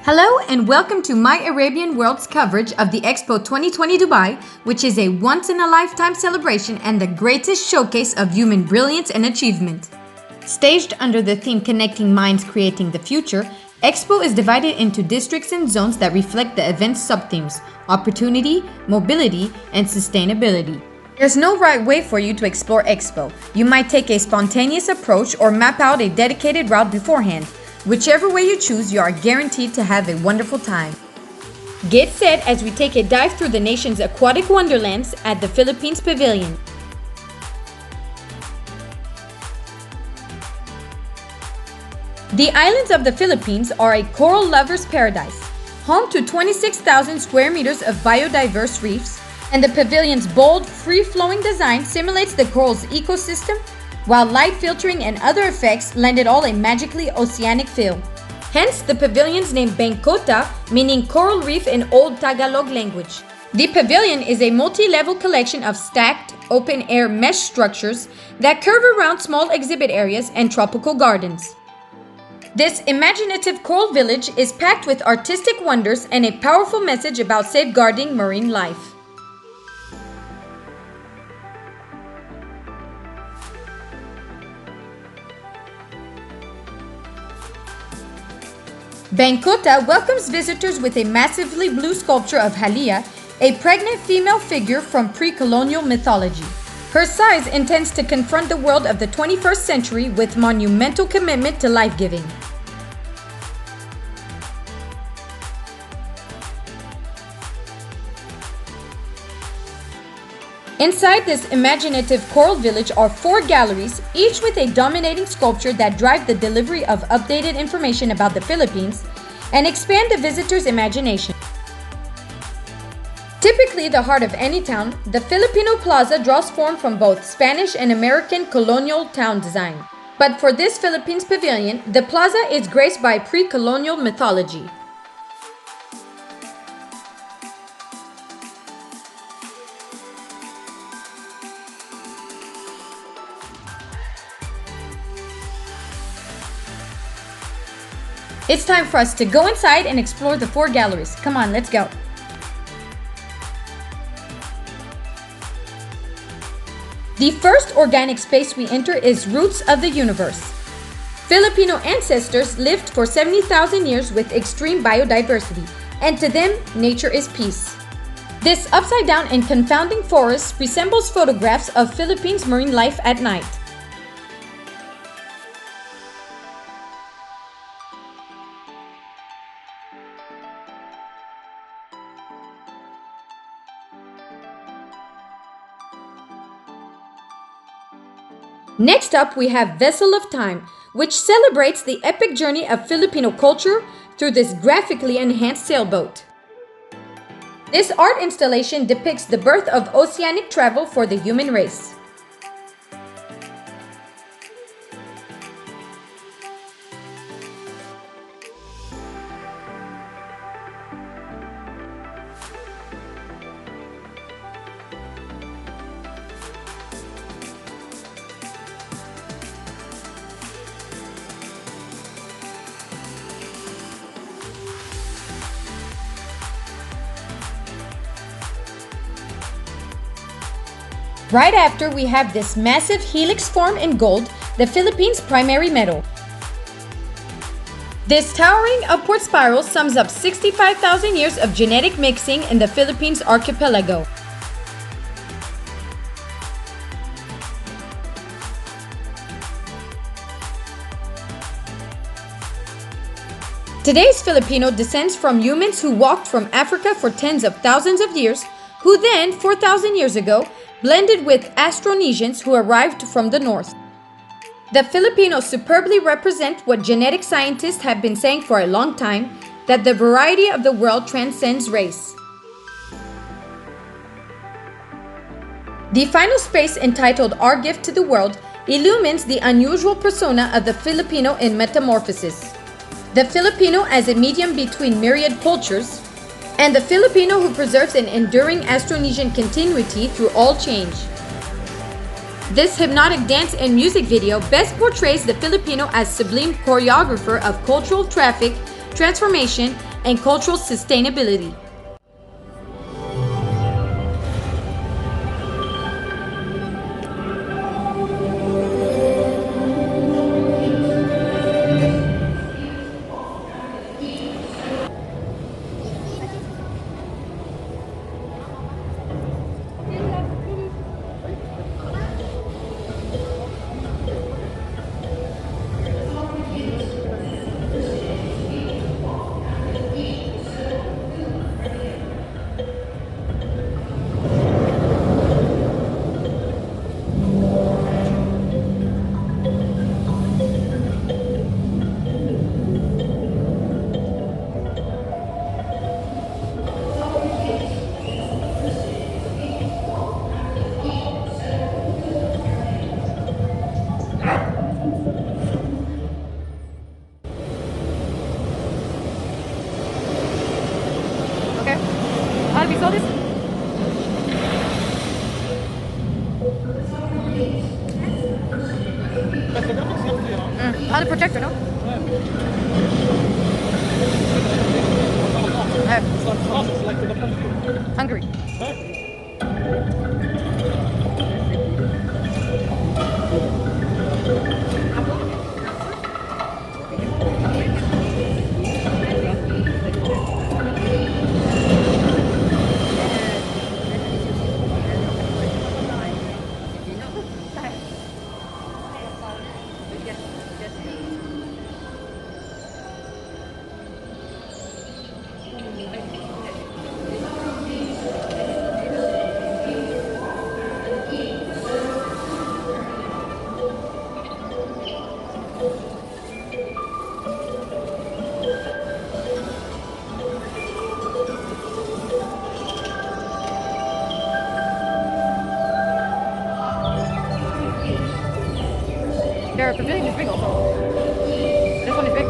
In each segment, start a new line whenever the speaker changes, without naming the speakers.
Hello and welcome to My Arabian World's coverage of the Expo 2020 Dubai, which is a once-in-a-lifetime celebration and the greatest showcase of human brilliance and achievement. Staged under the theme Connecting Minds, Creating the Future, Expo is divided into districts and zones that reflect the event's subthemes: opportunity, mobility, and sustainability. There's no right way for you to explore Expo. You might take a spontaneous approach or map out a dedicated route beforehand. Whichever way you choose, you are guaranteed to have a wonderful time. Get set as we take a dive through the nation's aquatic wonderlands at the Philippines Pavilion. The islands of the Philippines are a coral lover's paradise, home to 26,000 square meters of biodiverse reefs, and the pavilion's bold, free-flowing design simulates the coral's ecosystem, while light filtering and other effects lend it all a magically oceanic feel. Hence the pavilion's name Bangkota, meaning coral reef in Old Tagalog language. The pavilion is a multi-level collection of stacked, open-air mesh structures that curve around small exhibit areas and tropical gardens. This imaginative coral village is packed with artistic wonders and a powerful message about safeguarding marine life. Bangkota welcomes visitors with a massively blue sculpture of Halia, a pregnant female figure from pre-colonial mythology. Her size intends to confront the world of the 21st century with monumental commitment to life-giving. Inside this imaginative coral village are 4 galleries, each with a dominating sculpture that drive the delivery of updated information about the Philippines and expand the visitor's imagination. Typically the heart of any town, the Filipino Plaza draws form from both Spanish and American colonial town design. But for this Philippines pavilion, the plaza is graced by pre-colonial mythology. It's time for us to go inside and explore the 4 galleries. Come on, let's go. The first organic space we enter is Roots of the Universe. Filipino ancestors lived for 70,000 years with extreme biodiversity, and to them, nature is peace. This upside-down and confounding forest resembles photographs of Philippines' marine life at night. Next up, we have Vessel of Time, which celebrates the epic journey of Filipino culture through this graphically enhanced sailboat. This art installation depicts the birth of oceanic travel for the human race. Right after, we have this massive helix form in gold, the Philippines' primary metal. This towering upward spiral sums up 65,000 years of genetic mixing in the Philippines archipelago. Today's Filipino descends from humans who walked from Africa for tens of thousands of years, who then, 4,000 years ago, blended with Austronesians who arrived from the north. The Filipinos superbly represent what genetic scientists have been saying for a long time, that the variety of the world transcends race. The final space, entitled Our Gift to the World, illumines the unusual persona of the Filipino in metamorphosis. The Filipino as a medium between myriad cultures, and the Filipino who preserves an enduring Austronesian continuity through all change. This hypnotic dance and music video best portrays the Filipino as sublime choreographer of cultural traffic, transformation, and cultural sustainability.
How do we saw this? How the projector, no? Hungary. Their pavilion is big also. This one is big.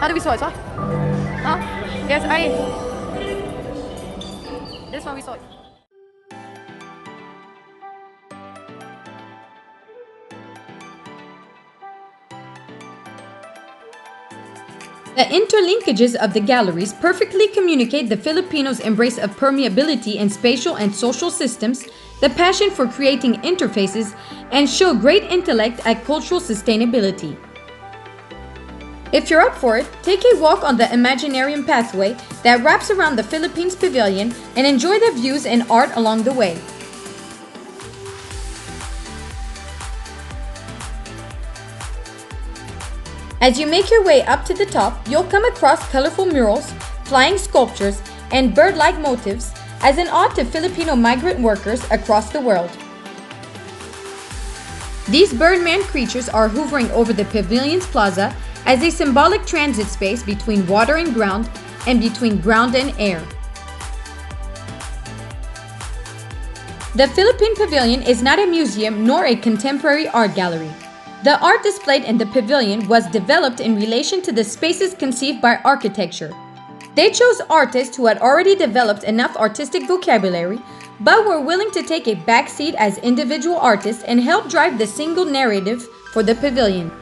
How do we saw it, huh? Huh? Yes, this one we saw it.
The interlinkages of the galleries perfectly communicate the Filipinos' embrace of permeability in spatial and social systems, the passion for creating interfaces, and show great intellect at cultural sustainability. If you're up for it, take a walk on the Imaginarium pathway that wraps around the Philippines Pavilion and enjoy the views and art along the way. As you make your way up to the top, you'll come across colorful murals, flying sculptures, and bird-like motifs as an ode to Filipino migrant workers across the world. These birdman creatures are hovering over the pavilion's plaza as a symbolic transit space between water and ground, and between ground and air. The Philippine Pavilion is not a museum nor a contemporary art gallery. The art displayed in the pavilion was developed in relation to the spaces conceived by architecture. They chose artists who had already developed enough artistic vocabulary, but were willing to take a backseat as individual artists and help drive the single narrative for the pavilion.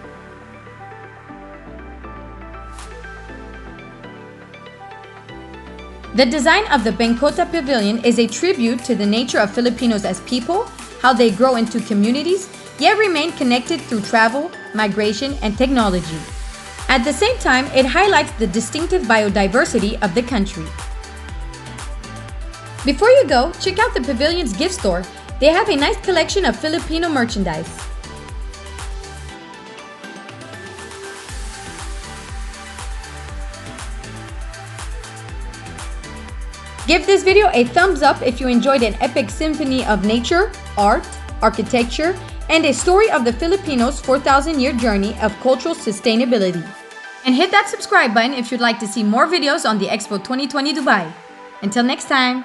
The design of the Bangkota Pavilion is a tribute to the nature of Filipinos as people, how they grow into communities, yet remain connected through travel, migration, and technology. At the same time, it highlights the distinctive biodiversity of the country. Before you go, check out the pavilion's gift store They have a nice collection of Filipino merchandise. Give this video a thumbs up if you enjoyed an epic symphony of nature, art, architecture, and a story of the Filipinos' 4,000-year journey of cultural sustainability. And hit that subscribe button if you'd like to see more videos on the Expo 2020 Dubai. Until next time!